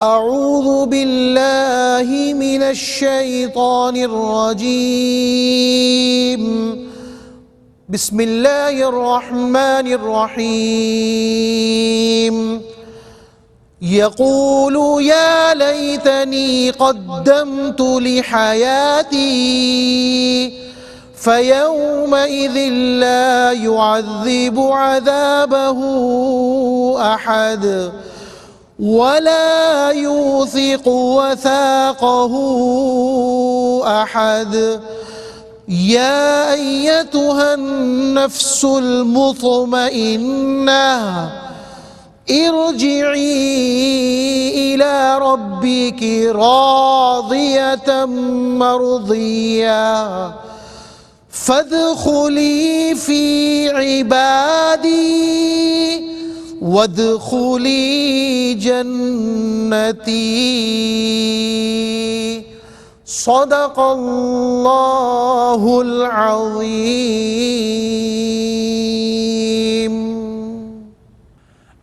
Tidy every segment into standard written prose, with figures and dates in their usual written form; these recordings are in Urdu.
أعوذ بالله من الشيطان الرجيم بسم الله الرحمن الرحيم يقول يا ليتني قدمت لحياتي فيومئذ لا يعذب عذابه أحد ولا يوثق وثاقه أحد يا أيتها النفس المطمئنة ارجعي إلى ربك راضية مرضية فادخلي في عبادي وادخلی جنتی صدق اللہ العظیم۔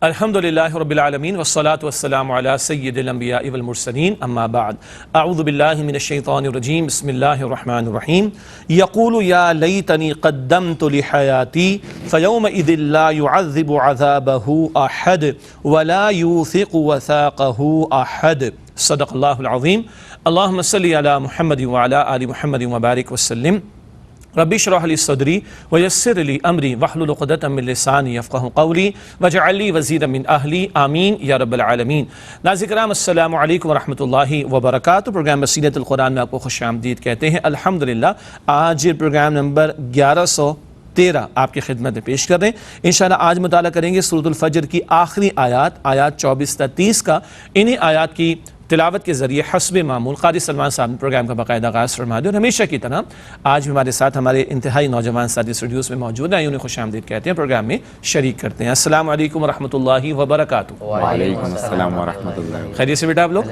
الحمدللہ رب العالمین والصلاة والسلام علی سید الانبیاء والمرسلین اما بعد اعوذ باللہ من الشیطان الرجیم بسم اللہ الرحمن الرحیم یقول یا لیتنی قدمت لحیاتی فیومئذ لا يعذب عذابہ احد ولا یوثق وثاقہ احد صدق اللہ العظیم۔ اللہم صلی علی محمد وعلی آل محمد وبارک وسلم۔ رب اشرح لی صدری ویسر لی امری واحلل عقدۃ من لسانی یفقہوا قولی واجعل لی وزیرا من اہلی آمین یا رب العالمین۔ ناظرین کرام السلام علیکم ورحمۃ اللہ وبرکاتہ۔ پروگرام بصیرت القرآن میں آپ کو خوش آمدید کہتے ہیں۔ الحمدللہ آج پروگرام نمبر 1113 آپ کی خدمت میں پیش کر رہے ہیں۔ انشاءاللہ آج مطالعہ کریں گے سورۃ الفجر کی آخری آیات 24 تا 30 کا۔ انہی آیات کی تلاوت کے ذریعے حسب معمول قاری سلمان صاحب نے پروگرام کا باقاعدہ آغاز فرما دیا، اور ہمیشہ کی طرح آج بھی ہمارے ساتھ ہمارے انتہائی نوجوان ساتھی اسٹوڈیوز میں موجود ہیں، انہیں خوش آمدید کہتے ہیں، پروگرام میں شریک کرتے ہیں۔ السلام علیکم ورحمۃ اللہ وبرکاتہ۔ وعلیکم السلام ورحمۃ اللہ۔ خیریت سے بیٹا آپ لوگ؟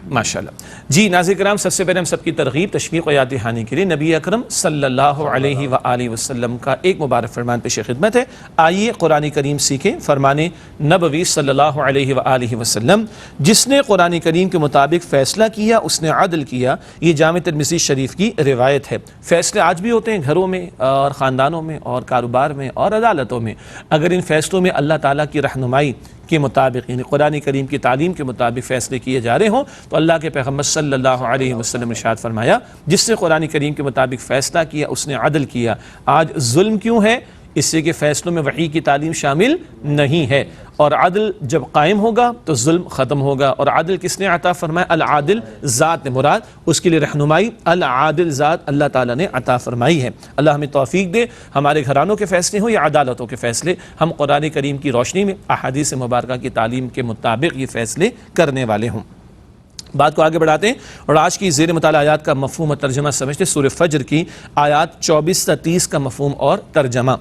ماشاءاللہ۔ جی ناظرین کرام، سب سے پہلے ہم سب کی ترغیب تشویق و یاد دہانی کے لیے نبی اکرم صلی اللہ علیہ وآلہ وسلم کا ایک مبارک فرمان پیش خدمت ہے۔ آئیے قرآن کریم سیکھیں۔ فرمان نبوی صلی اللہ علیہ وآلہ وسلم، جس نے قرآن کریم کے مطابق فیصلہ کیا اس نے عدل کیا، یہ جامع ترمذی شریف کی روایت ہے۔ فیصلے آج بھی ہوتے ہیں گھروں میں اور خاندانوں میں اور کاروبار میں اور عدالتوں میں۔ اگر ان فیصلوں میں اللہ تعالیٰ کی رہنمائی کے مطابق یعنی قرآن کریم کی تعلیم کے مطابق فیصلے کیے جا رہے ہوں تو اللہ کے پیغمبر صلی اللہ علیہ وسلم نے ارشاد فرمایا، جس نے قرآن کریم کے مطابق فیصلہ کیا اس نے عدل کیا۔ آج ظلم کیوں ہے؟ اس سے کہ فیصلوں میں وحی کی تعلیم شامل نہیں ہے، اور عدل جب قائم ہوگا تو ظلم ختم ہوگا۔ اور عدل کس نے عطا فرمایا؟ العادل ذات نے، مراد اس کے لیے رہنمائی العادل ذات اللہ تعالیٰ نے عطا فرمائی ہے۔ اللہ ہمیں توفیق دے، ہمارے گھرانوں کے فیصلے ہوں یا عدالتوں کے فیصلے، ہم قرآن کریم کی روشنی میں احادیث مبارکہ کی تعلیم کے مطابق یہ فیصلے کرنے والے ہوں۔ بات کو آگے بڑھاتے ہیں اور آج کی زیر مطالعہ آیات کا مفہوم اور ترجمہ سمجھتے ہیں۔ سورہ فجر کی آیات 24 تا 30 کا مفہوم اور ترجمہ۔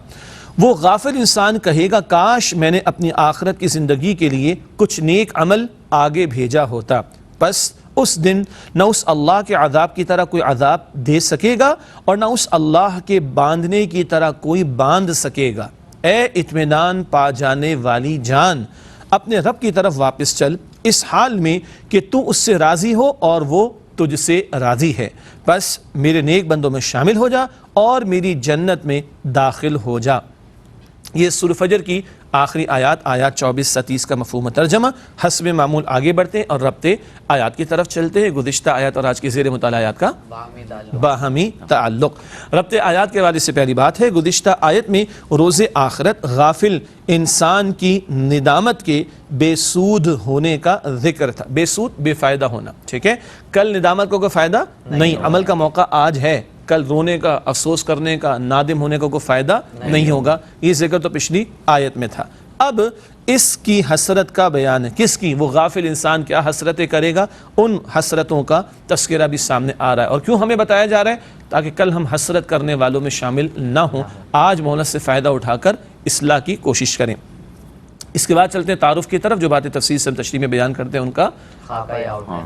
وہ غافل انسان کہے گا کاش میں نے اپنی آخرت کی زندگی کے لیے کچھ نیک عمل آگے بھیجا ہوتا، بس اس دن نہ اس اللہ کے عذاب کی طرح کوئی عذاب دے سکے گا اور نہ اس اللہ کے باندھنے کی طرح کوئی باندھ سکے گا۔ اے اطمینان پا جانے والی جان، اپنے رب کی طرف واپس چل، اس حال میں کہ تو اس سے راضی ہو اور وہ تجھ سے راضی ہے، بس میرے نیک بندوں میں شامل ہو جا اور میری جنت میں داخل ہو جا۔ یہ سورہ فجر کی آخری آیات 24 تا 30 کا مفہوم و ترجمہ۔ حسب معمول آگے بڑھتے ہیں اور ربط آیات کی طرف چلتے ہیں۔ گزشتہ آیات اور آج کی زیر مطالعہ آیات کا باہمی تعلق۔ ربط آیات کے حوالے سے پہلی بات ہے، گزشتہ آیت میں روز آخرت غافل انسان کی ندامت کے بے سود ہونے کا ذکر تھا۔ بے سود، بے فائدہ ہونا، ٹھیک ہے۔ کل ندامت کو کوئی فائدہ نہیں، عمل کا موقع آج ہے، کل رونے کا، افسوس کرنے کا، نادم ہونے کا کوئی فائدہ نہیں ہوگا۔ یہ ذکر تو پچھلی آیت میں تھا۔ اب اس کی حسرت کا بیان ہے، کس کی؟ وہ غافل انسان کیا حسرتیں کرے گا، ان حسرتوں کا تذکرہ بھی سامنے آ رہا ہے۔ اور کیوں ہمیں بتایا جا رہا ہے؟ تاکہ کل ہم حسرت کرنے والوں میں شامل نہ ہوں، آج مہلت سے فائدہ اٹھا کر اصلاح کی کوشش کریں۔ اس کے بعد چلتے ہیں تعارف کی طرف، جو باتیں تفصیل سے ہم تشریح میں بیان کرتے ہیں ان کا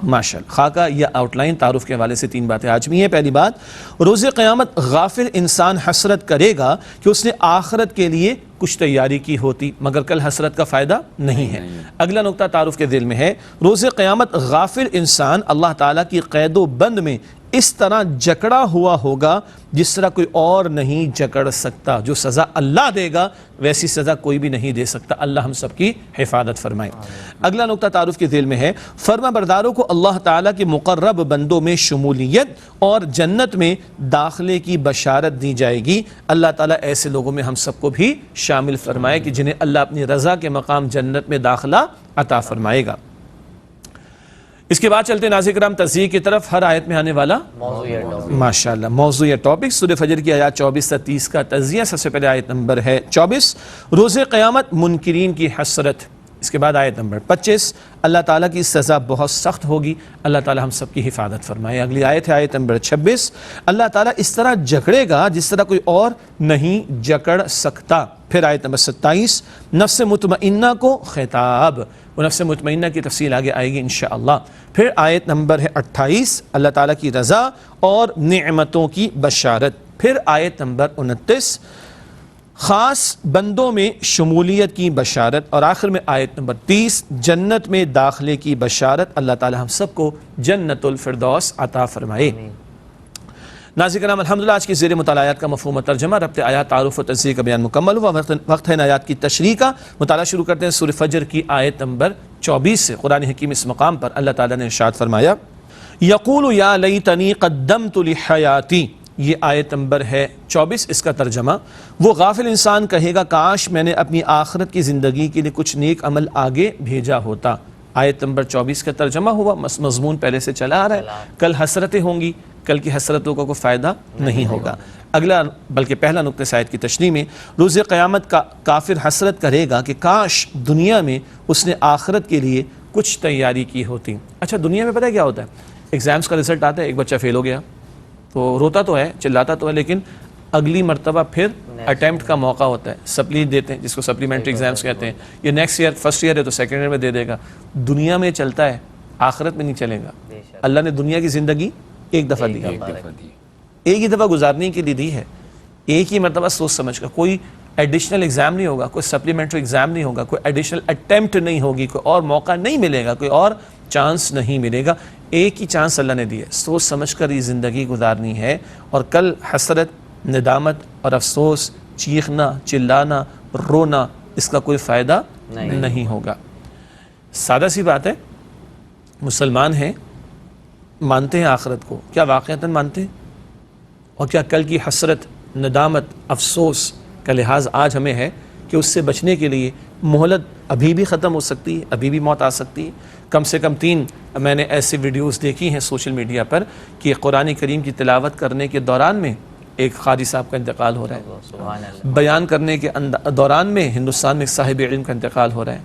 ماشاءاللہ خاکہ یا آؤٹ لائن. تعارف کے حوالے سے 3 باتیں آجمی ہیں. پہلی بات، روز قیامت غافل انسان حسرت کرے گا کہ اس نے آخرت کے لیے کچھ تیاری کی ہوتی مگر کل حسرت کا فائدہ نہیں ہے. اگلا نقطہ تعارف کے ذیل میں ہے، روز قیامت غافل انسان اللہ تعالیٰ کی قید و بند میں اس طرح جکڑا ہوا ہوگا جس طرح کوئی اور نہیں جکڑ سکتا. جو سزا اللہ دے گا ویسی سزا کوئی بھی نہیں دے سکتا. اللہ ہم سب کی حفاظت فرمائے. اگلا نقطہ تعارف کے ذیل میں ہے، فرما برداروں کو اللہ تعالیٰ کے مقرب بندوں میں شمولیت اور جنت میں داخلے کی بشارت دی جائے گی. اللہ تعالیٰ ایسے لوگوں میں ہم سب کو بھی شامل فرمائے کہ جنہیں اللہ اپنی رضا کے مقام جنت میں داخلہ عطا فرمائے گا. اس کے بعد چلتے ناظرین کرام تزیہ کی طرف. ہر آیت میں آنے والا ماشاءاللہ موضوع یا ٹاپک. سورہ فجر کی آیات 24 سے 30 کا تزیہ. سب سے پہلے آیت نمبر ہے 24، روز قیامت منکرین کی حسرت. اس کے بعد آیت نمبر 25، اللہ تعالیٰ کی سزا بہت سخت ہوگی. اللہ تعالیٰ ہم سب کی حفاظت فرمائے. اگلی آیت ہے آیت نمبر 26، اللہ تعالیٰ اس طرح جکڑے گا جس طرح کوئی اور نہیں جکڑ سکتا. پھر آیت نمبر 27، نفس مطمئنہ کو خطاب. وہ نفس مطمئنہ کی تفصیل آگے آئے گی انشاءاللہ. پھر آیت نمبر ہے 28، اللہ تعالیٰ کی رضا اور نعمتوں کی بشارت. پھر آیت نمبر 29، خاص بندوں میں شمولیت کی بشارت. اور آخر میں آیت نمبر 30، جنت میں داخلے کی بشارت. اللہ تعالی ہم سب کو جنت الفردوس عطا فرمائے. ناظرین کرام الحمدللہ آج کی زیر مطالعات کا مفہوم و ترجمہ، ربط آیات، تعارف و تجزیہ کا بیان مکمل ہوا. وقت ہے آیات کی تشریح کا. مطالعہ شروع کرتے ہیں سورہ فجر کی آیت نمبر 24 سے. قرآن حکیم اس مقام پر اللہ تعالیٰ نے ارشاد فرمایا، یقول یا لیتنی قدمت لحیاتی. یہ آیت نمبر ہے 24. اس کا ترجمہ، وہ غافل انسان کہے گا کاش میں نے اپنی آخرت کی زندگی کے لیے کچھ نیک عمل آگے بھیجا ہوتا. آیت نمبر 24 کا ترجمہ ہوا. مضمون پہلے سے چلا آ رہا ہے. کل حسرتیں ہوں گی، کل کی حسرتوں کا کوئی فائدہ نہیں ہوگا. اگلا بلکہ پہلا نقطہ آیت کی تشریح میں، روز قیامت کا کافر حسرت کرے گا کہ کاش دنیا میں اس نے آخرت کے لیے کچھ تیاری کی ہوتی. اچھا دنیا میں پتہ کیا ہوتا ہے، ایگزامز کا رزلٹ آتا ہے، ایک بچہ فیل ہو گیا تو روتا تو ہے، چلاتا تو ہے، لیکن اگلی مرتبہ پھر اٹیمپٹ کا موقع ہوتا ہے. سپلی دیتے ہیں جس کو سپلیمنٹری ایگزامز کہتے ہیں. یہ نیکسٹ ایئر فرسٹ ایئر ہے تو سیکنڈ ایئر میں دے دے گا. دنیا میں چلتا ہے، آخرت میں نہیں چلے گا. اللہ نے دنیا کی زندگی ایک دفعہ دی ہے، ایک ہی دفعہ گزارنے کے لیے دی ہے. ایک ہی مرتبہ سوچ سمجھ کر. کوئی ایڈیشنل ایگزام نہیں ہوگا، کوئی سپلیمنٹری ایگزام نہیں ہوگا، کوئی ایڈیشنل اٹیمپٹ نہیں ہوگی، کوئی اور موقع نہیں ملے گا، کوئی اور چانس نہیں ملے گا. ایک ہی چانس اللہ نے دی ہے. سوچ سمجھ کر یہ زندگی گزارنی ہے. اور کل حسرت، ندامت اور افسوس، چیخنا، چلانا، رونا، اس کا کوئی فائدہ نہیں ہوگا. سادہ سی بات ہے، مسلمان ہیں، مانتے ہیں آخرت کو. کیا واقعتاً مانتے ہیں؟ اور کیا کل کی حسرت، ندامت، افسوس کا لحاظ آج ہمیں ہے کہ اس سے بچنے کے لیے مہلت ابھی بھی ختم ہو سکتی ہے، ابھی بھی موت آ سکتی ہے. کم سے کم 3 میں نے ایسی ویڈیوز دیکھی ہیں سوشل میڈیا پر کہ قرآن کریم کی تلاوت کرنے کے دوران میں ایک قاری صاحب کا انتقال ہو رہا ہے. بیان کرنے کے دوران میں ہندوستان میں صاحب علم کا انتقال ہو رہا ہے.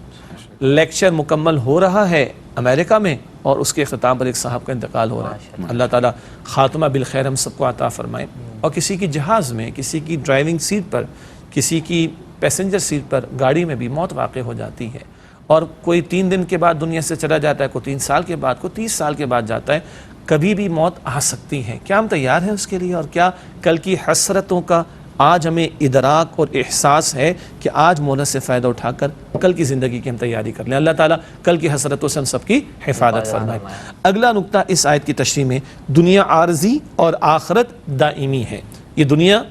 لیکچر مکمل ہو رہا ہے امریکہ میں اور اس کے اختتام پر ایک صاحب کا انتقال ہو رہا ہے. اللہ تعالیٰ خاتمہ بالخیر ہم سب کو عطا فرمائے. اور کسی کی جہاز میں، کسی کی ڈرائیونگ سیٹ پر، کسی کی پیسنجر سیٹ پر، گاڑی میں بھی موت واقع ہو جاتی ہے. اور کوئی 3 دن کے بعد دنیا سے چلا جاتا ہے، کوئی 3 سال کے بعد، کوئی 30 سال کے بعد جاتا ہے. کبھی بھی موت آ سکتی ہے. کیا ہم تیار ہیں اس کے لیے؟ اور کیا کل کی حسرتوں کا آج ہمیں ادراک اور احساس ہے کہ آج مہلت سے فائدہ اٹھا کر کل کی زندگی کی ہم تیاری کر لیں؟ اللہ تعالیٰ کل کی حسرتوں سے ہم سب کی حفاظت فرمائے. اگلا نقطہ اس آیت کی تشریح میں، دنیا عارضی اور آخرت دائمی ہے. یہ دنیا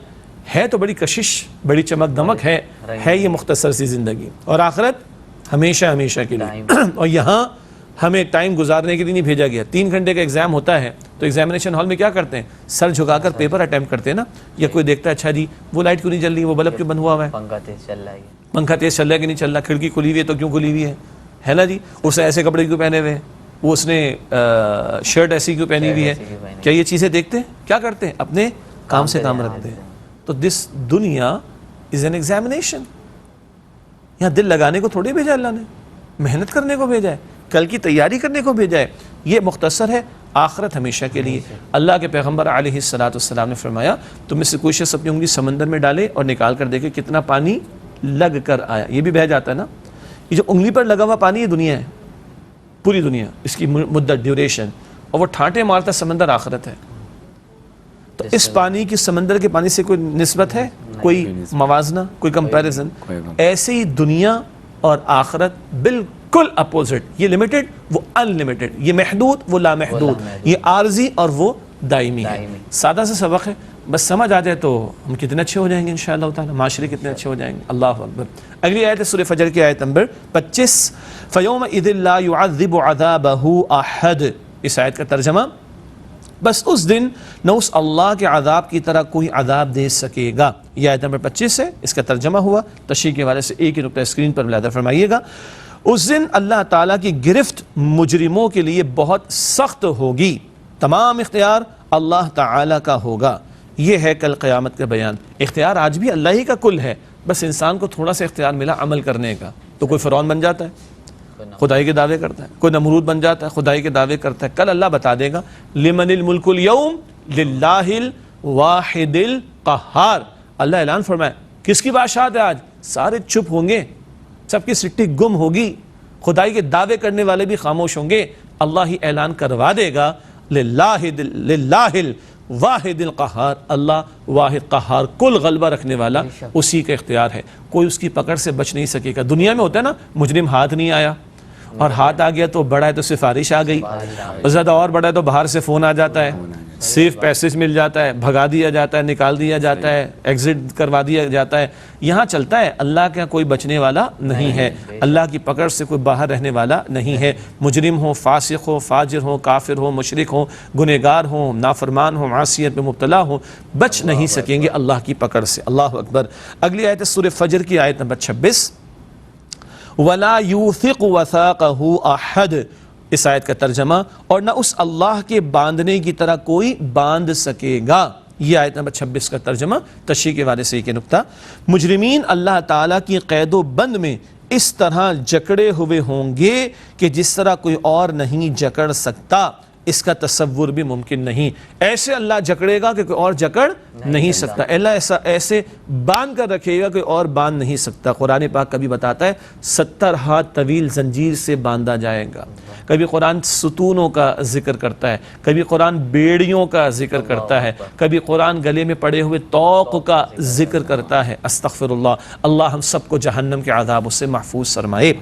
ہے تو بڑی کشش، بڑی چمک دمک ہے یہ مختصر سی زندگی، اور آخرت ہمیشہ ہمیشہ کے لیے. اور یہاں ہمیں ٹائم گزارنے کے لیے نہیں بھیجا گیا. 3 گھنٹے کا ایگزام ہوتا ہے تو ایگزامینیشن ہال میں کیا کرتے ہیں؟ سر جھکا کر پیپر اٹیمپٹ کرتے ہیں نا. یا کوئی دیکھتا ہے اچھا جی وہ لائٹ کیوں نہیں جل رہی، وہ بلب کیوں بند ہوا ہے، پنکھا تیز چل رہا ہے کہ نہیں چل رہا، کھڑکی کھلی ہوئی ہے تو کیوں کھلی ہوئی ہے نا جی. اس نے ایسے کپڑے کیوں پہنے ہوئے ہیں، وہ اس نے شرٹ ایسی کیوں پہنی ہوئی ہے. کیا یہ چیزیں دیکھتے ہیں؟ کیا کرتے ہیں؟ اپنے کام سے کام رکھتے ہیں. تو دس دنیا از این ایگزامینیشن. یہاں دل لگانے کو تھوڑی بھیجا اللہ نے، محنت کرنے کو بھیجا ہے، کل کی تیاری کرنے کو بھیجا ہے. یہ مختصر ہے، آخرت ہمیشہ کے لیے. اللہ کے پیغمبر علیہ السلام نے فرمایا تم میں سے کوئی شخص اپنی انگلی سمندر میں ڈالے اور نکال کر دیکھے کتنا پانی لگ کر آیا. یہ بھی بہہ جاتا ہے نا. یہ جو انگلی پر لگا ہوا پانی یہ دنیا ہے، پوری دنیا، اس کی مدت ڈیوریشن، اور وہ ٹھانٹے مارتا سمندر آخرت ہے. تو اس پانی کی سمندر کے پانی سے کوئی نسبت ہے، کوئی موازنہ، کوئی کمپیریزن؟ ایسے ہی دنیا اور آخرت بالکل اپوزٹ، یہ لمیٹڈ وہ ان لمیٹڈ، یہ محدود وہ لامحدود، یہ عارضی اور وہ دائمی ہے. سادہ سا سبق ہے، بس سمجھ آ جائے تو ہم کتنے اچھے ہو جائیں گے انشاءاللہ تعالی، معاشرے کتنے اچھے ہو جائیں گے. اللہ اکبر. اگلی آیت ہے سورہ فجر کی آیت نمبر 25. فَيَوْمَئِذٍ لَا يُعَذِّبُ عَذَابَهُ أَحَدٌ. اس آیت کا ترجمہ، بس اس دن نہ اس اللہ کے عذاب کی طرح کوئی عذاب دے سکے گا. یہ آیت نمبر 25 ہے، اس کا ترجمہ ہوا تشریح کے حوالے سے ایک ہی نقطہ اسکرین پر ملاحظہ فرمائیے گا. اس دن اللہ تعالیٰ کی گرفت مجرموں کے لیے بہت سخت ہوگی، تمام اختیار اللہ تعالیٰ کا ہوگا. یہ ہے کل قیامت کا بیان. اختیار آج بھی اللہ ہی کا کل ہے، بس انسان کو تھوڑا سا اختیار ملا عمل کرنے کا. تو کوئی فرعون بن جاتا ہے، خدائی کے دعوے کرتا ہے، کوئی نمرود بن جاتا ہے، خدائی کے دعوے کرتا ہے. کل اللہ بتا دے گا لمن الملک اليوم للہ الواحد القہار. اللہ اعلان فرمائے کس کی بادشاہت ہے آج؟ سارے چپ ہوں گے، سب کی سٹی گم ہوگی، خدائی کے دعوے کرنے والے بھی خاموش ہوں گے. اللہ ہی اعلان کروا دے گا للہ الواحد القہار، اللہ واحد قہار، کل غلبہ رکھنے والا، اسی کا اختیار ہے، کوئی اس کی پکڑ سے بچ نہیں سکے گا. دنیا میں ہوتا ہے نا، مجرم ہاتھ نہیں آیا اور ہاتھ آ گیا تو بڑا ہے تو سفارش آ گئی، زیادہ اور بڑا ہے تو باہر سے فون آ جاتا ہے، سیف پیسج مل جاتا ہے، بھگا دیا جاتا ہے، نکال دیا جاتا ہے، ایگزٹ کروا دیا جاتا ہے. یہاں چلتا ہے، اللہ کا کوئی بچنے والا نہیں ہے، اللہ کی پکڑ سے کوئی باہر رہنے والا نہیں ہے. مجرم ہو، فاسق ہو، فاجر ہو، کافر ہو، مشرک ہو، گنہگار ہو، نافرمان ہو، معصیت میں مبتلا ہو، بچ نہیں سکیں گے اللہ کی پکڑ سے. اللہ اکبر. اگلی آیت سورہ فجر کی آیت نمبر 26. وَلَا يُوثِقُ وَثَاقَهُ أَحَدٌ. اس آیت کا ترجمہ، اور نہ اس اللہ کے باندھنے کی طرح کوئی باندھ سکے گا. یہ آیت نمبر 26 کا ترجمہ تشریح کے حوالے سے ایک نقطہ. مجرمین اللہ تعالیٰ کی قید و بند میں اس طرح جکڑے ہوئے ہوں گے کہ جس طرح کوئی اور نہیں جکڑ سکتا. اس کا تصور بھی ممکن نہیں. ایسے اللہ جکڑے گا کہ کوئی اور جکڑ نہیں سکتا. اللہ ایسے باندھ کر رکھے گا کوئی اور باندھ نہیں سکتا. قرآن پاک کبھی بتاتا ہے 70 ہاتھ طویل زنجیر سے باندھا جائے گا. کبھی قرآن ستونوں کا ذکر کرتا ہے، کبھی قرآن بیڑیوں کا ذکر کرتا ہے، کبھی قرآن گلے میں پڑے ہوئے طوق کا ذکر کرتا ہے. استغفر اللہ. اللہ ہم سب کو جہنم کے عذاب سے محفوظ فرمائے.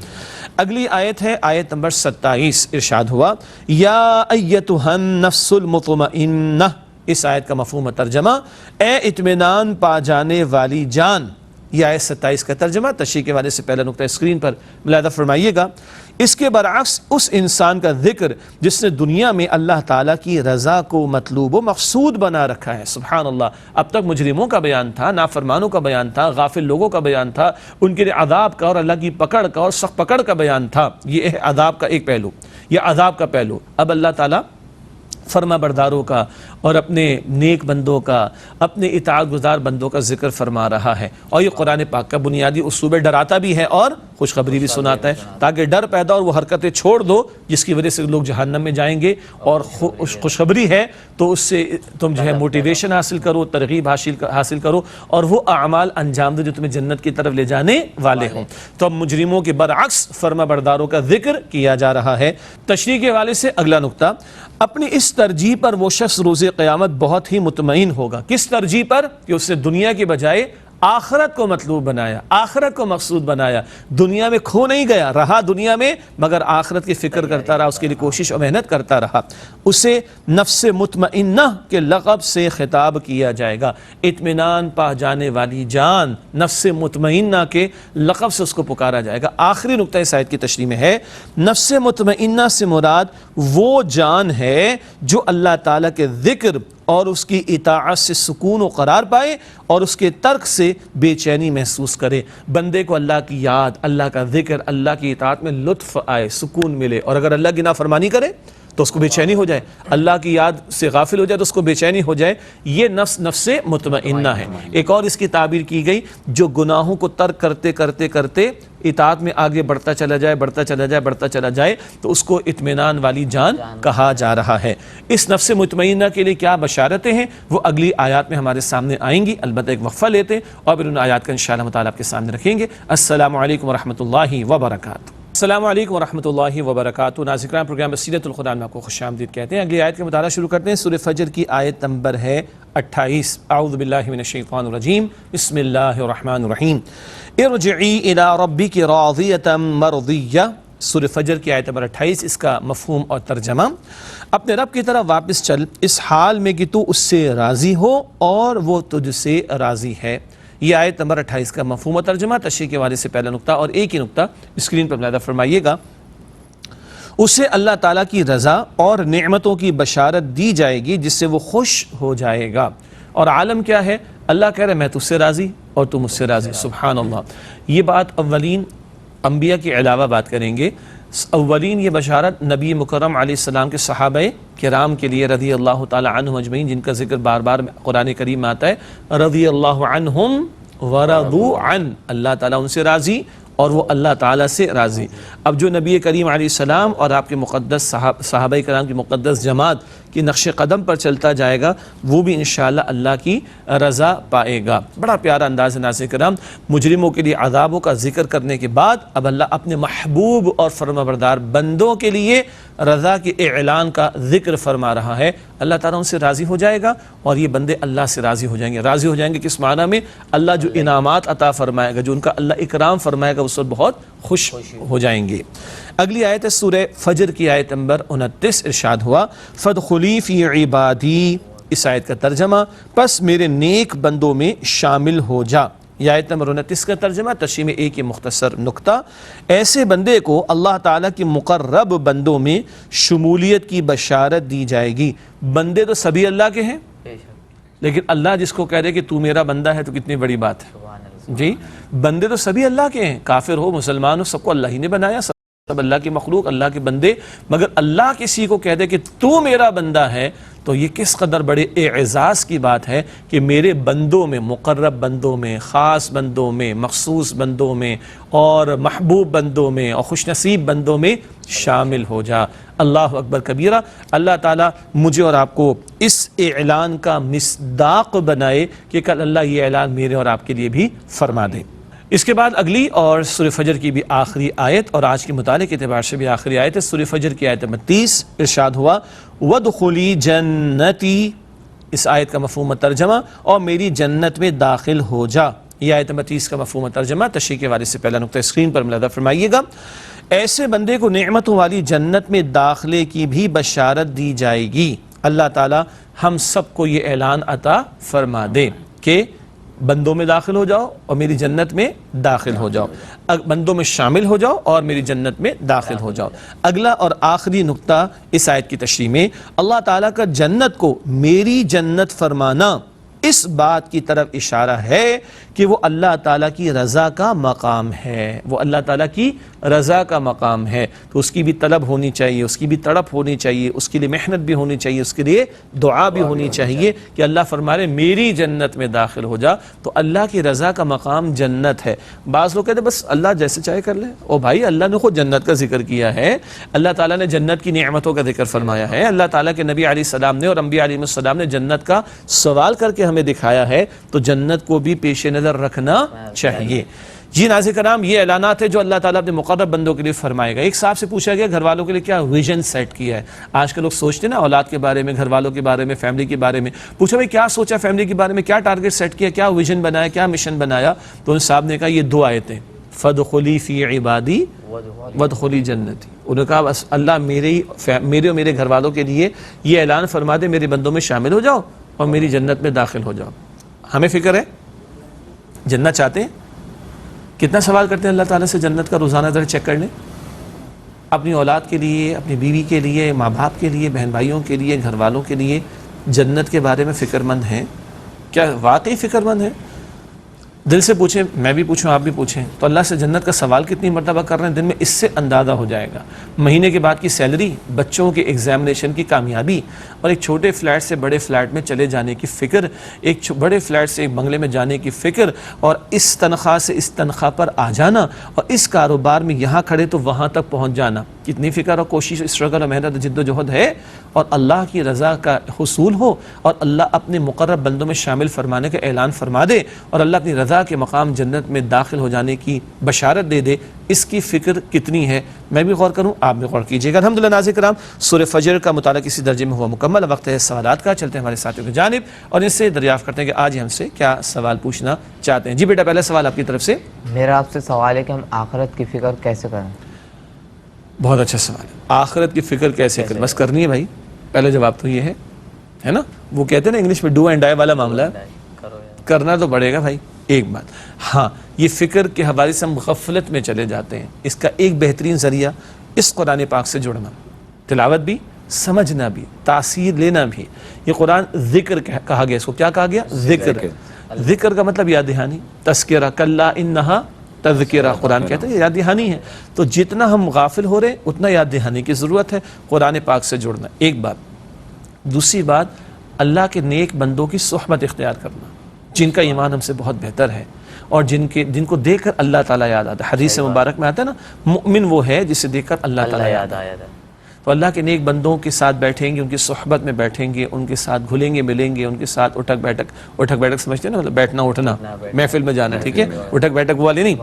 اگلی آیت ہے آیت نمبر 27. ارشاد ہوا یا ایتھا النفس المطمئنہ. اس آیت کا مفہوم ترجمہ، اے اطمینان پا جانے والی جان. یہ آیت 27 کا ترجمہ تشریح کے حوالے سے پہلا نقطہ اسکرین پر ملاحظہ فرمائیے گا. اس کے برعکس اس انسان کا ذکر جس نے دنیا میں اللہ تعالیٰ کی رضا کو مطلوب و مقصود بنا رکھا ہے. سبحان اللہ. اب تک مجرموں کا بیان تھا، نافرمانوں کا بیان تھا، غافل لوگوں کا بیان تھا، ان کے لیے عذاب کا اور اللہ کی پکڑ کا اور سخت پکڑ کا بیان تھا. یہ ہے عذاب کا ایک پہلو، یہ عذاب کا پہلو. اب اللہ تعالیٰ فرما برداروں کا اور اپنے نیک بندوں کا، اپنے اطاعت گزار بندوں کا ذکر فرما رہا ہے. اور یہ قرآن پاک کا بنیادی اسلوب ڈراتا بھی ہے اور خوشخبری بھی سناتا ہے، تاکہ ڈر پیدا اور وہ حرکتیں چھوڑ دو جس کی وجہ سے لوگ جہنم میں جائیں گے. اور خوشخبری ہے تو اس سے تم جو ہے موٹیویشن حاصل کرو، ترغیب حاصل کرو اور وہ اعمال انجام دو جو تمہیں جنت کی طرف لے جانے والے ہوں. تو اب مجرموں کے برعکس فرما برداروں کا ذکر کیا جا رہا ہے. تشریح کے حوالے سے اگلا نقطہ، اپنی اس ترجیح پر وہ شخص روز قیامت بہت ہی مطمئن ہوگا. کس ترجیح پر؟ کہ اس نے دنیا کے بجائے آخرت کو مطلوب بنایا، آخرت کو مقصود بنایا. دنیا میں کھو نہیں گیا، رہا دنیا میں مگر آخرت کی فکر کرتا رہا، اس کے لیے کوشش اور محنت کرتا رہا. اسے نفس مطمئنہ کے لقب سے خطاب کیا جائے گا. اطمینان پا جانے والی جان، نفس مطمئنہ کے لقب سے اس کو پکارا جائے گا. آخری نقطہ اس آیت کی تشریح میں ہے، نفس مطمئنہ سے مراد وہ جان ہے جو اللہ تعالیٰ کے ذکر اور اس کی اطاعت سے سکون و قرار پائے اور اس کے ترک سے بے چینی محسوس کرے. بندے کو اللہ کی یاد، اللہ کا ذکر، اللہ کی اطاعت میں لطف آئے، سکون ملے. اور اگر اللہ کی نافرمانی کرے تو اس کو بے چینی ہو جائے، اللہ کی یاد سے غافل ہو جائے تو اس کو بے چینی ہو جائے. یہ نفس مطمئنہ ہے. ایک اور اس کی تعبیر کی گئی، جو گناہوں کو ترک کرتے کرتے کرتے اطاعت میں آگے بڑھتا چلا جائے بڑھتا چلا جائے بڑھتا چلا جائے تو اس کو اطمینان والی جان کہا جا رہا ہے۔ اس نفس مطمئنہ کے لیے کیا بشارتیں ہیں وہ اگلی آیات میں ہمارے سامنے آئیں گی، البتہ ایک وقفہ لیتے ہیں اور پھر ان آیات کا انشاءاللہ تعالیٰ آپ کے سامنے رکھیں گے۔ السلام علیکم ورحمۃ اللہ وبرکاتہ۔ السلام علیکم ورحمۃ اللہ وبرکاتہ۔ ناظرین کرام، پروگرام بصیرت القرآن میں آپ کو خوش آمدید کہتے ہیں۔ اگلی آیت کا مطالعہ شروع کرتے ہیں۔ سورہ فجر کی آیت نمبر ہے 28۔ اعوذ باللہ من الشیطان الرجیم، بسم اللہ الرحمن الرحیم۔ ارجعی الی ربک راضیۃ مرضیہ، سورہ فجر کی آیت نمبر 28، اس کا مفہوم اور ترجمہ: اپنے رب کی طرف واپس چل اس حال میں کہ تو اس سے راضی ہو اور وہ تجھ سے راضی ہے۔ یہ آیت نمبر 28 کا مفہوم و ترجمہ، تشریح کے والے سے پہلا نقطہ اور ایک ہی نقطہ اسکرین پر ملاحظہ فرمائیے گا۔ اسے اللہ تعالیٰ کی رضا اور نعمتوں کی بشارت دی جائے گی جس سے وہ خوش ہو جائے گا۔ اور عالم کیا ہے؟ اللہ کہہ رہے میں تجھ سے راضی اور تم مجھ سے راضی۔ سبحان اللہ۔ یہ بات اولین انبیاء کے علاوہ بات کریں گے۔ اولین یہ بشارت نبی مکرم علیہ السلام کے صحابہ کرام کے لیے رضی اللہ تعالی عنہم اجمعین، جن کا ذکر بار بار قرآن کریم میں آتا ہے، رضی اللہ عنہم ورضوا عن، اللہ تعالیٰ ان سے راضی اور وہ اللہ تعالیٰ سے راضی۔ اب جو نبی کریم علیہ السلام اور آپ کے مقدس صحابہ کرام کی مقدس جماعت کی نقش قدم پر چلتا جائے گا وہ بھی انشاءاللہ اللہ کی رضا پائے گا۔ بڑا پیارا انداز ہے ناظرین کرام۔ مجرموں کے لیے عذابوں کا ذکر کرنے کے بعد اب اللہ اپنے محبوب اور فرمانبردار بندوں کے لیے رضا کے اعلان کا ذکر فرما رہا ہے۔ اللہ تعالیٰ ان سے راضی ہو جائے گا اور یہ بندے اللہ سے راضی ہو جائیں گے۔ راضی ہو جائیں گے کس معنی میں؟ اللہ جو انعامات عطا فرمائے گا، جو ان کا اللہ اکرام فرمائے گا، اس وقت بہت خوش ہو جائیں گے۔ اگلی آیت ہے سورہ فجر کی آیت نمبر 29، ارشاد ہوا فادخلی فی عبادی، اس آیت کا ترجمہ پس میرے نیک بندوں میں شامل ہو جا۔ یہ آیت نمبر 29 کا ترجمہ، تشریح میں ایک مختصر نقطہ: ایسے بندے کو اللہ تعالیٰ کے مقرب بندوں میں شمولیت کی بشارت دی جائے گی۔ بندے تو سبھی اللہ کے ہیں، لیکن اللہ جس کو کہہ دے کہ تو میرا بندہ ہے تو کتنی بڑی بات ہے جی۔ بندے تو سبھی اللہ کے ہیں، کافر ہو مسلمان ہو، سب کو اللہ ہی نے بنایا، سب اللہ کی مخلوق، اللہ کے بندے، مگر اللہ کسی کو کہہ دے کہ تو میرا بندہ ہے تو یہ کس قدر بڑے اعزاز کی بات ہے کہ میرے بندوں میں، مقرب بندوں میں، خاص بندوں میں، مخصوص بندوں میں اور محبوب بندوں میں اور خوش نصیب بندوں میں شامل ہو جا۔ اللہ اکبر کبیرہ۔ اللہ تعالیٰ مجھے اور آپ کو اس اعلان کا مصداق بنائے کہ کل اللہ یہ اعلان میرے اور آپ کے لیے بھی فرما دے۔ اس کے بعد اگلی اور سورہ فجر کی بھی آخری آیت اور آج کے مطالعے کے اعتبار سے بھی آخری آیت ہے، سورہ فجر کی آیت 30، ارشاد ہوا وَادْخُلِي جَنَّتِي، اس آیت کا مفہوم ترجمہ اور میری جنت میں داخل ہو جا۔ یہ آیت 30 کا مفہوم ترجمہ، تشریح کے والے سے پہلا نقطہ اسکرین پر ملاحظہ فرمائیے گا۔ ایسے بندے کو نعمتوں والی جنت میں داخلے کی بھی بشارت دی جائے گی۔ اللہ تعالی ہم سب کو یہ اعلان عطا فرما دے کہ بندوں میں داخل ہو جاؤ اور میری جنت میں داخل ہو جاؤ، بندوں میں شامل ہو جاؤ اور میری جنت میں داخل ہو جاؤ۔ اگلا اور آخری نقطہ اس آیت کی تشریح میں اللہ تعالیٰ کا جنت کو میری جنت فرمانا اس بات کی طرف اشارہ ہے کہ وہ اللہ تعالیٰ کی رضا کا مقام ہے، وہ اللہ تعالیٰ کی رضا کا مقام ہے، تو اس کی بھی طلب ہونی چاہیے، اس کی بھی تڑپ ہونی چاہیے، اس کے لیے محنت بھی ہونی چاہیے، اس کے لیے دعا بھی ہونی چاہیے کہ اللہ فرمائے میری جنت میں داخل ہو جا۔ تو اللہ کی رضا کا مقام جنت ہے۔ بعض لوگ کہتے ہیں بس اللہ جیسے چاہے کر لے، او بھائی اللہ نے خود جنت کا ذکر کیا ہے، اللہ تعالیٰ نے جنت کی نعمتوں کا ذکر فرمایا ہے، اللہ تعالیٰ کے نبی علیہ السلام نے اور انبیاء علیہ السلام نے جنت کا سوال کر کے ہمیں دکھایا ہے، تو جنت کو بھی پیش نظر رکھنا چاہیے۔ جی ناظرین کرام، یہ اعلانات ہیں جو اللہ تعالیٰ اپنے مقرب بندوں کے لیے فرمائے گا۔ ایک صاحب سے پوچھا گیا گھر والوں کے لیے کیا ویژن سیٹ کیا ہے؟ آج کے لوگ سوچتے ہیں نا اولاد کے بارے میں، گھر والوں کے بارے میں، فیملی کے بارے میں، پوچھا بھائی کیا سوچا فیملی کے بارے میں، کیا ٹارگٹ سیٹ کیا، کیا ویژن بنایا، کیا مشن بنایا؟ تو ان صاحب نے کہا یہ دو آیتیں، فَادْخُلِي فِي عِبَادِي وَادْخُلِي جَنَّتِي۔ انہوں نے کہا بس اللہ میرے اور میرے گھر والوں کے لیے یہ اعلان فرما دے میرے بندوں میں شامل ہو جاؤ اور میری جنت میں داخل ہو جاؤ۔ ہمیں فکر ہے، جنت چاہتے ہیں، کتنا سوال کرتے ہیں اللہ تعالیٰ سے جنت کا، روزانہ ذرا چیک کر لیں۔ اپنی اولاد کے لیے، اپنی بیوی کے لیے، ماں باپ کے لیے، بہن بھائیوں کے لیے، گھر والوں کے لیے جنت کے بارے میں فکر مند ہیں؟ کیا واقعی فکر مند ہیں؟ دل سے پوچھیں، میں بھی پوچھوں، آپ بھی پوچھیں، تو اللہ سے جنت کا سوال کتنی مرتبہ کر رہے ہیں دن میں، اس سے اندازہ ہو جائے گا۔ مہینے کے بعد کی سیلری، بچوں کے ایگزامینیشن کی کامیابی، اور ایک چھوٹے فلیٹ سے بڑے فلیٹ میں چلے جانے کی فکر، ایک بڑے فلیٹ سے ایک بنگلے میں جانے کی فکر، اور اس تنخواہ سے اس تنخواہ پر آ جانا، اور اس کاروبار میں یہاں کھڑے تو وہاں تک پہنچ جانا، کتنی فکر اور کوشش، اسٹرگل اور محنت، جد و جہد ہے، اور اللہ کی رضا کا حصول ہو، اور اللہ اپنے مقرب بندوں میں شامل فرمانے کا اعلان فرما دے، اور اللہ اپنی رضا کے مقام جنت میں داخل ہو جانے کی بشارت دے دے، اس کی فکر کتنی ہے؟ میں بھی غور کروں، آپ بھی غور کیجئے گا۔ الحمدللہ ناظرین کرام، سورہ فجر کا مطالعہ کسی درجے میں ہوا مکمل، وقت ہے سوالات کا۔ چلتے ہیں ہمارے ساتھیوں کی جانب اور ان سے دریافت کرتے ہیں کہ آج ہم سے کیا سوال پوچھنا چاہتے ہیں۔ جی بیٹا، پہلا سوال آپ کی طرف سے۔ میرا آپ سے سوال ہے کہ ہم آخرت کی فکر کیسے کریں؟ بہت اچھا سوال ہے، آخرت کی فکر کیسے کریں؟ بس کرنی ہے بھائی، پہلا جواب تو یہ ہے نا، وہ کہتے ہیں نا انگلش میں ڈو اینڈ ڈائی والا معاملہ ہے، کرنا تو پڑے گا بھائی۔ ایک بات، ہاں، یہ فکر کے حوالے سے ہم غفلت میں چلے جاتے ہیں، اس کا ایک بہترین ذریعہ اس قرآن پاک سے جڑنا، تلاوت بھی، سمجھنا بھی، تاثیر لینا بھی۔ یہ قرآن ذکر کہا گیا، اس کو کیا کہا گیا؟ ذکر۔ ذکر کا مطلب یاد دہانی، تذکرہ، کلا انہا تذکرہ، قرآن کہتا ہے یاد دہانی ہے۔ تو جتنا ہم غافل ہو رہے اتنا یاد دہانی کی ضرورت ہے، قرآن پاک سے جڑنا، ایک بات۔ دوسری بات، اللہ کے نیک بندوں کی صحبت اختیار کرنا، جن کا ایمان ہم سے بہت بہتر ہے، اور جن کو دیکھ کر اللہ تعالیٰ یاد آتا ہے۔ حدیث مبارک میں آتا ہے نا، مؤمن وہ ہے جسے دیکھ کر اللہ تعالیٰ یاد آتا ہے۔ تو اللہ کے نیک بندوں کے ساتھ بیٹھیں گے، ان کی صحبت میں بیٹھیں گے، ان کے ساتھ گھلیں گے، ملیں گے، ان کے ساتھ اٹھک بیٹھک سمجھتے ہیں نا، مطلب بیٹھنا اٹھنا، محفل میں جانا، ٹھیک ہے، اٹھک بیٹھک وہ والی نہیں،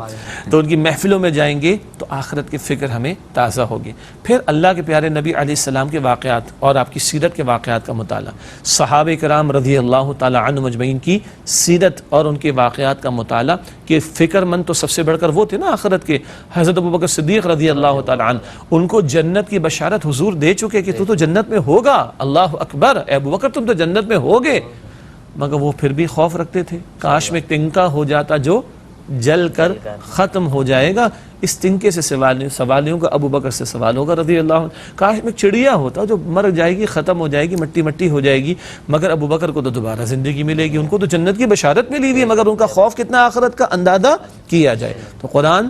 تو ان کی محفلوں میں جائیں گے تو آخرت کی فکر ہمیں تازہ ہوگی۔ پھر اللہ کے پیارے نبی علیہ السلام کے واقعات اور آپ کی سیرت کے واقعات کا مطالعہ، صحابہ کرام رضی اللہ تعالی عنہ مجمعین کی سیرت اور ان کے واقعات کا مطالعہ، کہ فکر مند تو سب سے بڑھ کر وہ تھے نا آخرت کے، حضرت ابوبکر صدیق رضی اللہ تعالی عنہ، ان کو جنت کی بشارت حضور دے چکے کہ تو جنت میں ہوگا، اللہ اکبر، اے ابوبکر تم تو جنت میں ہوگے، مگر وہ پھر بھی خوف رکھتے تھے، کاش میں تنکا ہو جاتا جو جل کر ختم ہو جائے گا۔ اس تنکے سے سوال نہیں ہوگا، ابوبکر سے سوال ہوگا رضی اللہ عنہ، کاش میں چڑیا ہوتا جو مر جائے گی، ختم ہو جائے گی، مٹی ہو جائے گی، مگر ابوبکر کو تو دوبارہ زندگی ملے گی، ان کو تو جنت کی بشارت ملی ہوئی ہے، مگر ان کا خوف کتنا آخرت کا اندازہ کیا جائے۔ تو قرآن،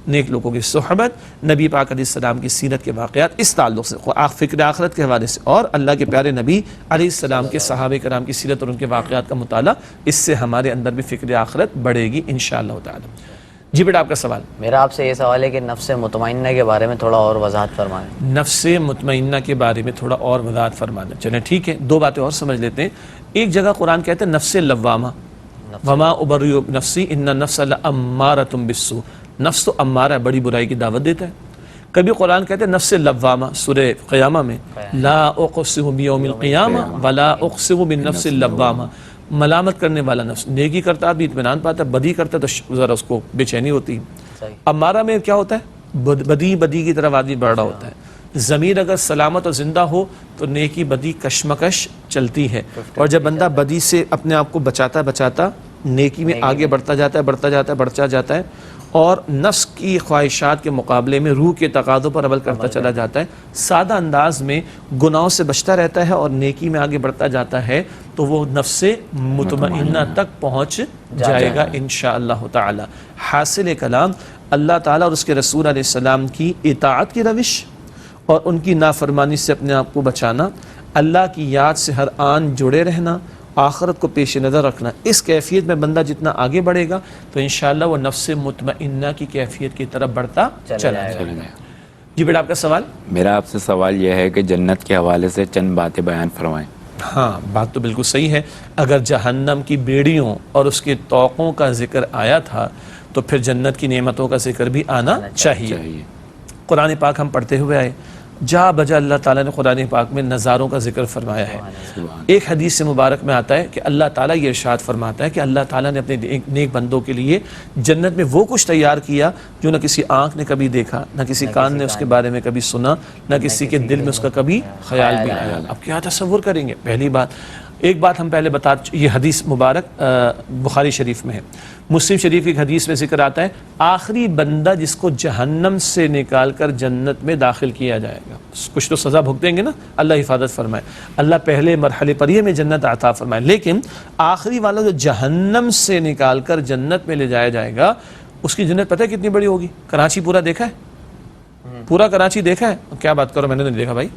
نیک لوگوں کی صحبت، نبی پاک علیہ السلام کی سیرت کے واقعات، اس تعلق سے فکر آخرت کے حوالے سے، اور اللہ کے پیارے نبی علیہ السلام کے صحابہ کرام کی سیرت اور ان کے واقعات کا مطالعہ، اس سے ہمارے اندر بھی فکر آخرت بڑھے گی انشاءاللہ تعالی۔ جی بیٹا، آپ کا سوال۔ میرا آپ سے یہ سوال ہے کہ نفس مطمئنہ کے بارے میں تھوڑا اور وضاحت فرمائیں۔ نفس مطمئنہ کے بارے میں تھوڑا اور وضاحت فرمانا، چلیں ٹھیک ہے، دو باتیں اور سمجھ لیتے ہیں۔ ایک جگہ قرآن کہتے ہیں نفس لوامہ، وما ابرئ نفسی ان النفس لامارۃ بالسوء، نفس تو امارہ ہے، بڑی برائی کی دعوت دیتا ہے۔ کبھی قرآن کہتے ہیں نفس لوامہ، سورہ قیامہ میں، لا اقسم بیوم القیامہ ولا اقسم بالنفس اللوامہ، ملامت کرنے والا نفس، نیکی کرتا بھی اطمینان پاتا ہے، بدی کرتا ہے تو ذرا اس کو بے چینی ہوتی ہے۔ امارہ میں کیا ہوتا ہے؟ بدی کی طرف آدمی بڑھ رہا ہوتا ہے۔ ضمیر اگر سلامت اور زندہ ہو تو نیکی بدی کشمکش چلتی ہے، اور جب بندہ بدی سے اپنے آپ کو بچاتا نیکی میں آگے بڑھتا جاتا ہے، اور نفس کی خواہشات کے مقابلے میں روح کے تقاضوں پر عمل کرتا چلا جاتا ہے، سادہ انداز میں گناہوں سے بچتا رہتا ہے اور نیکی میں آگے بڑھتا جاتا ہے، تو وہ نفس مطمئنہ تک پہنچ جائے گا انشاءاللہ تعالی۔ حاصل کلام، اللہ تعالیٰ اور اس کے رسول علیہ السلام کی اطاعت کی روش اور ان کی نافرمانی سے اپنے آپ کو بچانا، اللہ کی یاد سے ہر آن جڑے رہنا، آخرت کو پیش نظر رکھنا، اس کیفیت میں بندہ جتنا آگے بڑھے گا تو انشاءاللہ وہ نفس مطمئنہ کی کیفیت کی طرف بڑھتا چلا جائے گا۔ جی بیٹا، آپ کا سوال۔ میرا آپ سے سوال یہ ہے کہ جنت کے حوالے سے چند باتیں بیان فرمائیں۔ ہاں، بات تو بالکل صحیح ہے، اگر جہنم کی بیڑیوں اور اس کے طوقوں کا ذکر آیا تھا تو پھر جنت کی نعمتوں کا ذکر بھی آنا چاہیے۔ قرآن پاک ہم پڑھتے ہوئے آئے، جا بجا اللہ تعالیٰ نے قرآن پاک میں نظاروں کا ذکر فرمایا ہے۔ ایک حدیث مبارک میں آتا ہے کہ اللہ تعالیٰ یہ ارشاد فرماتا ہے کہ اللہ تعالیٰ نے اپنے نیک بندوں کے لیے جنت میں وہ کچھ تیار کیا جو نہ کسی آنکھ نے کبھی دیکھا، نہ کسی کان نے اس کے بارے میں کبھی سنا، نہ کسی کے دل میں اس کا کبھی خیال بھی آیا۔ اب کیا تصور کریں گے؟ پہلی بات، ایک بات ہم پہلے یہ حدیث مبارک بخاری شریف میں ہے، مسلم شریف کی ایک حدیث میں ذکر آتا ہے آخری بندہ جس کو جہنم سے نکال کر جنت میں داخل کیا جائے گا، کچھ تو سزا بھگتیں گے نا، اللہ حفاظت فرمائے، اللہ پہلے مرحلے پر یہ میں جنت عطا فرمائے، لیکن آخری والا جو جہنم سے نکال کر جنت میں لے جایا جائے گا اس کی جنت پتہ ہے کتنی بڑی ہوگی؟ کراچی پورا دیکھا ہے؟ پورا کراچی دیکھا ہے؟ کیا بات کرو، میں نے نہیں دیکھا بھائی،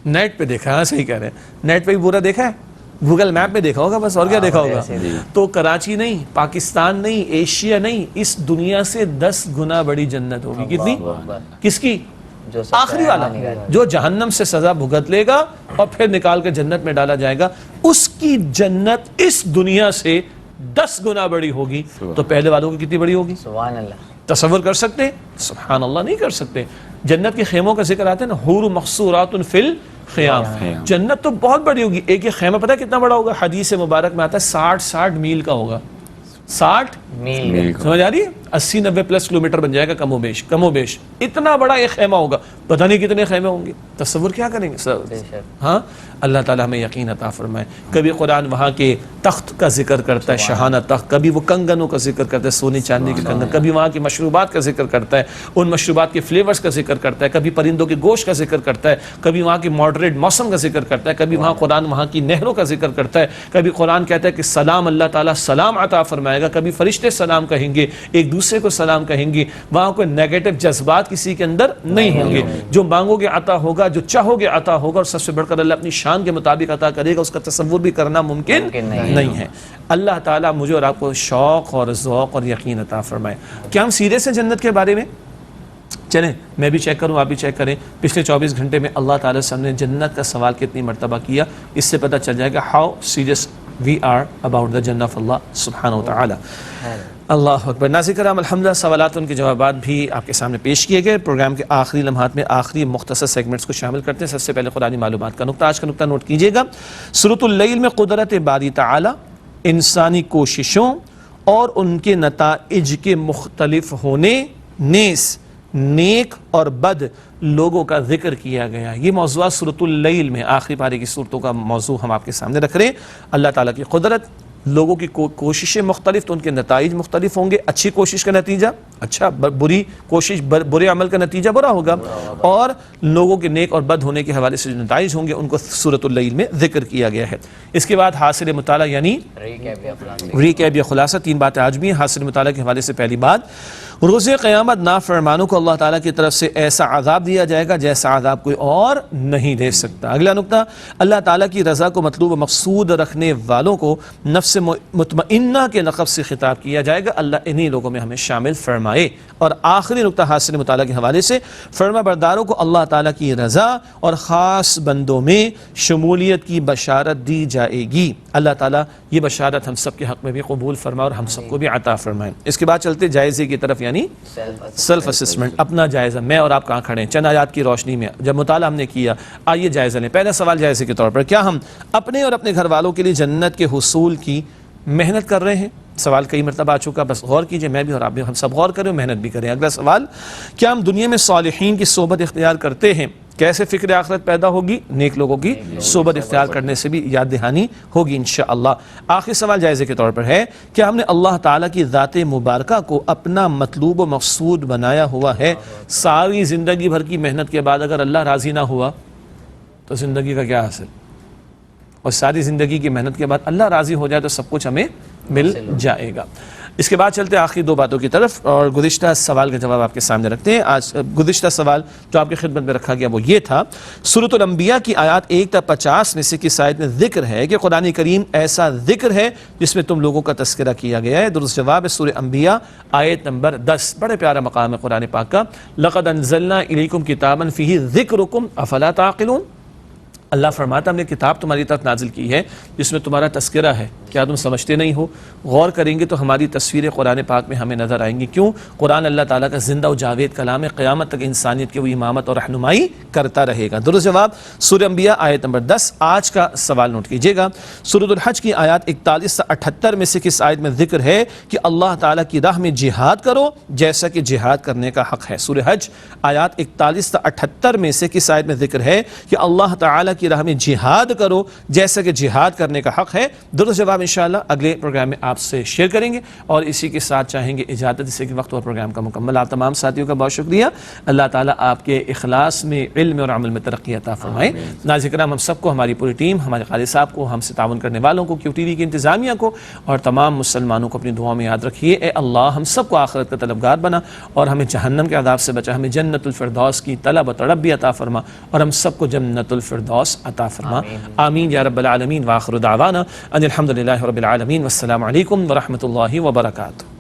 نیٹ پہ دیکھا، ہاں صحیح کہہ رہے ہیں، نیٹ پہ بھی پورا دیکھا ہے، گوگل میپ میں دیکھا ہوگا بس، اور کیا دیکھا ہوگا؟ تو کراچی نہیں، پاکستان نہیں، ایشیا نہیں، اس دنیا سے 10 گنا بڑی جنت ہوگی۔ کتنی؟ کس کی؟ آخری والا جو جہنم سے سزا بھگت لے گا اور پھر نکال کے جنت میں ڈالا جائے گا، اس کی جنت اس دنیا سے 10 گنا بڑی ہوگی، تو پہلے والوں کی کتنی بڑی ہوگی؟ سبحان اللہ، تصور کر سکتے ہیں؟ سبحان اللہ نہیں کر سکتے۔ جنت کے خیموں کا ذکر آتا ہے نا، حور مقصورات فی الخیام، جنت تو بہت بڑی ہوگی، ایک یہ خیمہ پتہ کتنا بڑا ہوگا؟ حدیث مبارک میں آتا ہے 60 میل کا ہوگا، 60 میل، سمجھ آ رہی ہے؟ 80-90 پلس کلومیٹر بن جائے گا کم و بیش، اتنا بڑا ایک خیمہ ہوگا، پتہ نہیں کتنے خیمے ہوں گے، تصور کیا کریں گے؟ ہاں اللہ تعالیٰ ہمیں یقین عطا فرمائے۔ کبھی قرآن وہاں کے تخت کا ذکر کرتا ہے، شاہانہ تخت، کبھی وہ کنگنوں کا ذکر کرتا ہے، سونے چاندی کے کنگن، کبھی وہاں کی مشروبات کا ذکر کرتا ہے، ان مشروبات کے فلیورز کا ذکر کرتا ہے، کبھی پرندوں کے گوشت کا ذکر کرتا ہے، کبھی وہاں کے ماڈریٹ موسم کا ذکر کرتا ہے، کبھی قرآن وہاں کی نہروں کا ذکر کرتا ہے، کبھی قرآن کہتا ہے کہ سلام، اللہ تعالیٰ سلام عطا فرمائے گا، کبھی فرشتے سلام کہیں گے، ایک دوسرے کو سلام کہیں گے، وہاں کوئی نیگیٹو جذبات کسی کے اندر نہیں ہوں گے، جو مانگو گے عطا ہوگا، جو چاہو گے عطا ہوگا، اور سب سے بڑھ کر اللہ اپنی شان کے مطابق عطا کرے گا، اس کا تصور بھی کرنا ممکن نہیں ہے۔ اللہ تعالیٰ مجھے اور آپ کو شوق اور ذوق اور یقین عطا فرمائے۔ کیا ہم سیریس ہیں جنت کے بارے میں؟ چلیں میں بھی چیک کروں، آپ بھی چیک کریں، پچھلے 24 گھنٹے میں اللہ تعالیٰ سے ہم نے جنت کا سوال کتنی مرتبہ کیا، اس سے پتہ چل جائے گا how serious we are about the جنت آف اللہ سبحانہ و تعالی۔ اللہ اکبر۔ ناظرین کرام، الحمدللہ سوالات ان کے جوابات بھی آپ کے سامنے پیش کیے گئے۔ پروگرام کے آخری لمحات میں آخری مختصر سیگمنٹس کو شامل کرتے ہیں۔ سب سے پہلے قرآنی معلومات کا نقطہ، آج کا نقطہ نوٹ کیجئے گا۔ سورۃ اللیل میں قدرت باری تعالی انسانی کوششوں اور ان کے نتائج کے مختلف ہونے، نیز نیک اور بد لوگوں کا ذکر کیا گیا۔ یہ موضوع سورۃ اللیل میں آخری پارے کی صورتوں کا موضوع ہم آپ کے سامنے رکھ رہے ہیں۔ اللہ تعالیٰ کی قدرت، لوگوں کی کوششیں مختلف تو ان کے نتائج مختلف ہوں گے۔ اچھی کوشش کا نتیجہ اچھا، بری کوشش برے عمل کا نتیجہ برا ہوگا، اور لوگوں کے نیک اور بد ہونے کے حوالے سے جو نتائج ہوں گے ان کو سورۃ اللیل میں ذکر کیا گیا ہے۔ اس کے بعد حاصل مطالعہ یعنی ریکیپ یا خلاصہ، 3 باتیں آج بھی ہیں حاصل مطالعہ کے حوالے سے۔ پہلی بات، روز قیامت نافرمانوں کو اللہ تعالیٰ کی طرف سے ایسا عذاب دیا جائے گا جیسا عذاب کوئی اور نہیں دے سکتا۔ اگلا نقطہ، اللہ تعالیٰ کی رضا کو مطلوب و مقصود رکھنے والوں کو نفس مطمئنہ کے لقب سے خطاب کیا جائے گا، اللہ انہی لوگوں میں ہمیں شامل فرمائے۔ اور آخری نقطہ حاصل مطالعہ کے حوالے سے، فرما برداروں کو اللہ تعالیٰ کی رضا اور خاص بندوں میں شمولیت کی بشارت دی جائے گی۔ اللہ تعالیٰ یہ بشارت ہم سب کے حق میں بھی قبول فرمائے اور ہم سب کو بھی عطا فرمائے۔ اس کے بعد چلتے جائزے کی طرف، یعنی سیلف اسسمنٹ، اپنا جائزہ، میں اور آپ کہاں کھڑے ہیں چند آیات کی روشنی میں جب مطالعہ ہم نے کیا۔ آئیے جائزہ لیں۔ پہلا سوال جائزے کے طور پر، کیا ہم اپنے اور اپنے گھر والوں کے لیے جنت کے حصول کی محنت کر رہے ہیں؟ سوال کئی مرتبہ آ چکا، بس غور کیجئے، میں بھی اور آپ بھی، ہم سب غور کریں، محنت بھی کریں۔ اگلا سوال، کیا ہم دنیا میں صالحین کی صحبت اختیار کرتے ہیں؟ کیسے فکر آخرت پیدا ہوگی؟ نیک لوگوں کی صحبت اختیار کرنے سے بھی یاد دہانی ہوگی انشاءاللہ۔ آخری سوال جائزے کے طور پر ہے، کیا ہم نے اللہ تعالیٰ کی ذات مبارکہ کو اپنا مطلوب و مقصود بنایا ہوا ہے؟ ساری زندگی بھر کی محنت کے بعد اگر اللہ راضی نہ ہوا تو زندگی کا کیا حاصل؟ اور ساری زندگی کی محنت کے بعد اللہ راضی ہو جائے تو سب کچھ ہمیں مل جائے گا۔ اس کے بعد چلتے آخری 2 باتوں کی طرف، اور گزشتہ سوال کا جواب آپ کے سامنے رکھتے ہیں۔ آج گزشتہ سوال جو آپ کی خدمت میں رکھا گیا وہ یہ تھا، سورۃ الانبیاء کی آیات 1 تا 50 میں سے کس آیت میں ذکر ہے کہ قرآن کریم ایسا ذکر ہے جس میں تم لوگوں کا تذکرہ کیا گیا ہے؟ درست جواب ہے سورہ انبیاء آیت نمبر 10۔ بڑے پیارا مقام ہے قرآن پاک کا، لقد انزلنا الیکم کتابا فیہ ذکرکم افلا تعقلون۔ اللہ فرماتا ہم نے کتاب تمہاری طرف نازل کی ہے جس میں تمہارا تذکرہ ہے، کیا تم سمجھتے نہیں ہو؟ غور کریں گے تو ہماری تصویریں قرآن پاک میں ہمیں نظر آئیں گی. کیوں؟ قرآن اللہ تعالیٰ کا زندہ و جاوید کلام ہے، قیامت تک انسانیت کی وہ امامت اور رہنمائی کرتا رہے گا. درست جواب سورہ انبیاء آیت نمبر 10. آج کا سوال نوٹ کیجئے گا. سورۃ الحج کی آیات 41 سے 78 میں سے کس آیت میں ذکر ہے کہ اللہ تعالیٰ کی راہ میں جہاد کرو جیسا کہ جہاد کرنے کا حق ہے؟ سورہ حج آیات 41 سے 78 میں سے کس آیت میں ذکر ہے کہ اللہ تعالیٰ کی راہ میں جہاد کرو جیسا کہ جہاد کرنے کا حق ہے؟ درست جواب انشاءاللہ اگلے پروگرام میں آپ سے شیئر کریں گے. اور اسی کے ساتھ چاہیں گے اجازت، اس سے کہ وقت اور پروگرام کا مکمل. آپ تمام ساتھیوں کا بہت شکریہ. اللہ تعالیٰ آپ کے اخلاص میں، علم اور عمل میں ترقی عطا فرمائے. ناظرین کرام، ہم سب کو، ہماری پوری ٹیم، ہمارے قاری صاحب کو، ہم سے تعاون کرنے والوں کو، کیو ٹی وی کی انتظامیہ کو اور تمام مسلمانوں کو اپنی دعاؤں میں یاد رکھیے. اے اللہ ہم سب کو آخرت کا طلبگار بنا اور ہمیں جہنم کے عذاب سے بچا. ہمیں جنت الفردوس کی طلب و طلب بھی عطا فرما اور ہم سب کو جنت الفردوس عطا فرما. آمین یا رب العالمین. وآخر دعوانا ان الحمد للہ رب العالمین. والسلام علیکم ورحمۃ اللہ وبرکاتہ.